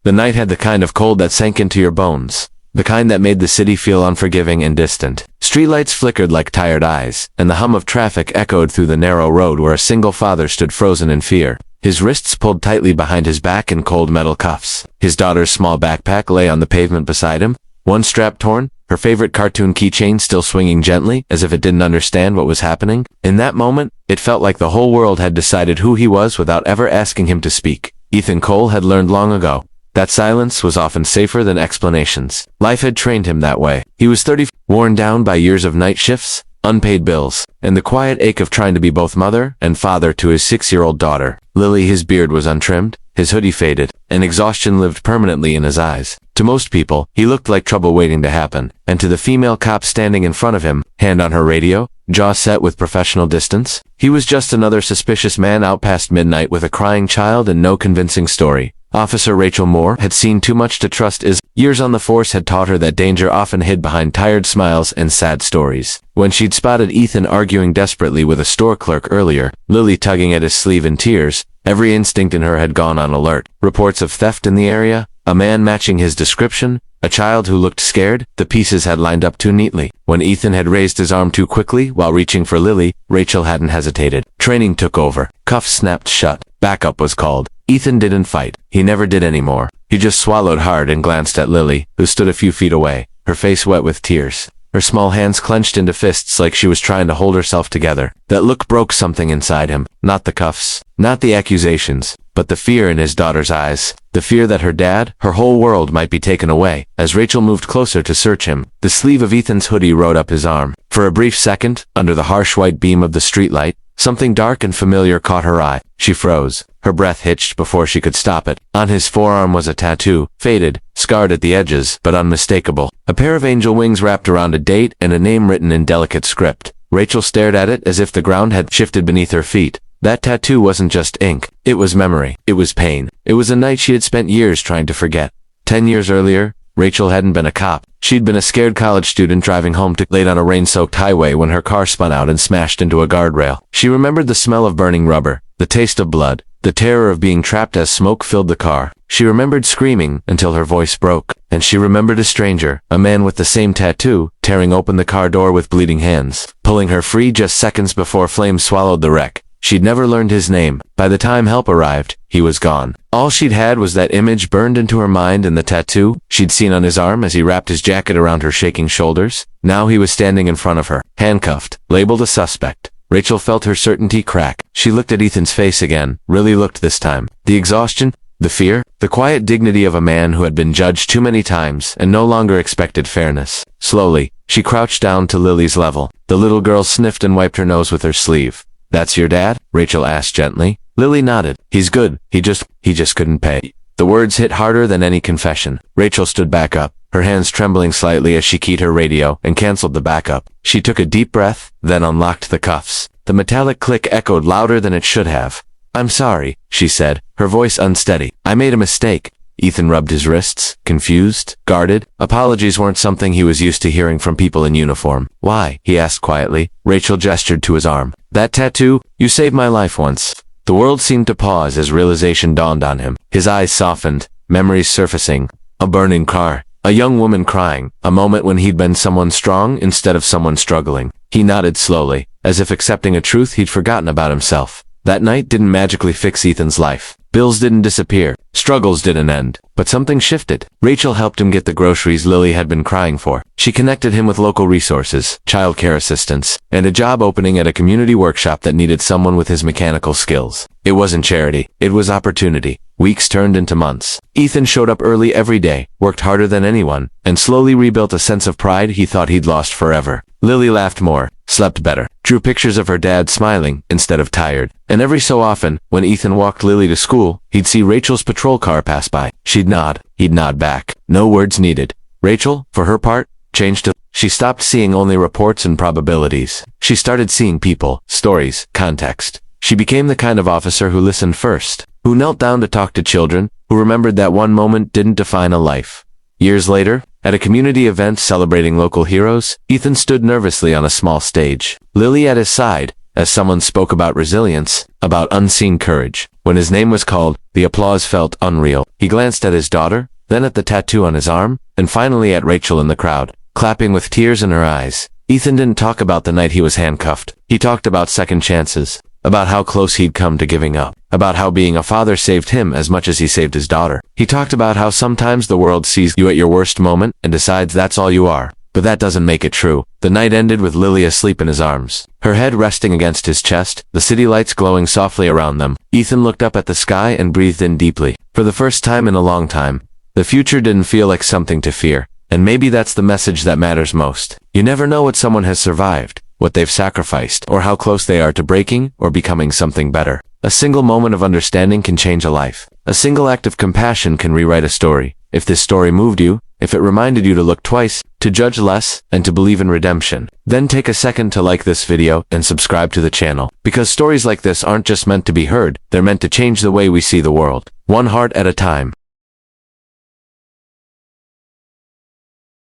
The night had the kind of cold that sank into your bones, the kind that made the city feel unforgiving and distant. Streetlights flickered like tired eyes, and the hum of traffic echoed through the narrow road where a single father stood frozen in fear, his wrists pulled tightly behind his back in cold metal cuffs. His daughter's small backpack lay on the pavement beside him, one strap torn, her favorite cartoon keychain still swinging gently, as if it didn't understand what was happening. In that moment, it felt like the whole world had decided who he was without ever asking him to speak. Ethan Cole had learned long ago that silence was often safer than explanations. Life had trained him that way. He was 30, worn down by years of night shifts, unpaid bills, and the quiet ache of trying to be both mother and father to his 6-year-old daughter. Lily, his beard was untrimmed, his hoodie faded, and exhaustion lived permanently in his eyes. To most people, he looked like trouble waiting to happen, and to the female cop standing in front of him, hand on her radio, jaw set with professional distance, he was just another suspicious man out past midnight with a crying child and no convincing story. Officer Rachel Moore had seen too much to trust his years on the force had taught her that danger often hid behind tired smiles and sad stories. When she'd spotted Ethan arguing desperately with a store clerk earlier, Lily tugging at his sleeve in tears, every instinct in her had gone on alert. Reports of theft in the area, a man matching his description, a child who looked scared, the pieces had lined up too neatly. When Ethan had raised his arm too quickly while reaching for Lily, Rachel hadn't hesitated. Training took over. Cuffs snapped shut. Backup was called. Ethan didn't fight. He never did anymore. He just swallowed hard and glanced at Lily, who stood a few feet away, her face wet with tears. Her small hands clenched into fists like she was trying to hold herself together. That look broke something inside him. Not the cuffs, not the accusations, but the fear in his daughter's eyes. The fear that her dad, her whole world might be taken away. As Rachel moved closer to search him, the sleeve of Ethan's hoodie rode up his arm. For a brief second, under the harsh white beam of the streetlight, something dark and familiar caught her eye. She froze. Her breath hitched before she could stop it. On his forearm was a tattoo, faded, scarred at the edges, but unmistakable. A pair of angel wings wrapped around a date and a name written in delicate script. Rachel stared at it as if the ground had shifted beneath her feet. That tattoo wasn't just ink. It was memory. It was pain. It was a night she had spent years trying to forget. 10 years earlier, Rachel hadn't been a cop. She'd been a scared college student driving home late on a rain-soaked highway when her car spun out and smashed into a guardrail. She remembered the smell of burning rubber, the taste of blood, the terror of being trapped as smoke filled the car. She remembered screaming until her voice broke. And she remembered a stranger, a man with the same tattoo, tearing open the car door with bleeding hands, pulling her free just seconds before flames swallowed the wreck. She'd never learned his name. By the time help arrived, he was gone. All she'd had was that image burned into her mind and the tattoo she'd seen on his arm as he wrapped his jacket around her shaking shoulders. Now he was standing in front of her, handcuffed, labeled a suspect. Rachel felt her certainty crack. She looked at Ethan's face again, really looked this time. The exhaustion, the fear, the quiet dignity of a man who had been judged too many times and no longer expected fairness. Slowly, she crouched down to Lily's level. The little girl sniffed and wiped her nose with her sleeve. "That's your dad?" Rachel asked gently. Lily nodded. "He's good. He just couldn't pay." The words hit harder than any confession. Rachel stood back up, her hands trembling slightly as she keyed her radio and canceled the backup. She took a deep breath, then unlocked the cuffs. The metallic click echoed louder than it should have. "I'm sorry," she said, her voice unsteady. "I made a mistake." Ethan rubbed his wrists, confused, guarded. Apologies weren't something he was used to hearing from people in uniform. "Why?" he asked quietly. Rachel gestured to his arm. "That tattoo? You saved my life once." The world seemed to pause as realization dawned on him. His eyes softened, memories surfacing. A burning car, a young woman crying, a moment when he'd been someone strong instead of someone struggling. He nodded slowly, as if accepting a truth he'd forgotten about himself. That night didn't magically fix Ethan's life. Bills didn't disappear. Struggles didn't end. But something shifted. Rachel helped him get the groceries Lily had been crying for. She connected him with local resources, childcare assistance, and a job opening at a community workshop that needed someone with his mechanical skills. It wasn't charity. It was opportunity. Weeks turned into months. Ethan showed up early every day, worked harder than anyone, and slowly rebuilt a sense of pride he thought he'd lost forever. Lily laughed more, slept better, drew pictures of her dad smiling instead of tired. And every so often, when Ethan walked Lily to school, he'd see Rachel's patrol car pass by. She'd nod. He'd nod back. No words needed. Rachel, for her part, changed to... She stopped seeing only reports and probabilities. She started seeing people, stories, context. She became the kind of officer who listened first, who knelt down to talk to children, who remembered that one moment didn't define a life. Years later, at a community event celebrating local heroes, Ethan stood nervously on a small stage. Lily at his side, as someone spoke about resilience, about unseen courage. When his name was called, the applause felt unreal. He glanced at his daughter, then at the tattoo on his arm, and finally at Rachel in the crowd, clapping with tears in her eyes. Ethan didn't talk about the night he was handcuffed. He talked about second chances, about how close he'd come to giving up, about how being a father saved him as much as he saved his daughter. He talked about how sometimes the world sees you at your worst moment and decides that's all you are, but that doesn't make it true. The night ended with Lily asleep in his arms, her head resting against his chest, the city lights glowing softly around them. Ethan looked up at the sky and breathed in deeply. For the first time in a long time, the future didn't feel like something to fear. And maybe that's the message that matters most. You never know what someone has survived, what they've sacrificed, or how close they are to breaking or becoming something better. A single moment of understanding can change a life. A single act of compassion can rewrite a story. If this story moved you, if it reminded you to look twice, to judge less, and to believe in redemption, then take a second to like this video and subscribe to the channel. Because stories like this aren't just meant to be heard, they're meant to change the way we see the world. One heart at a time.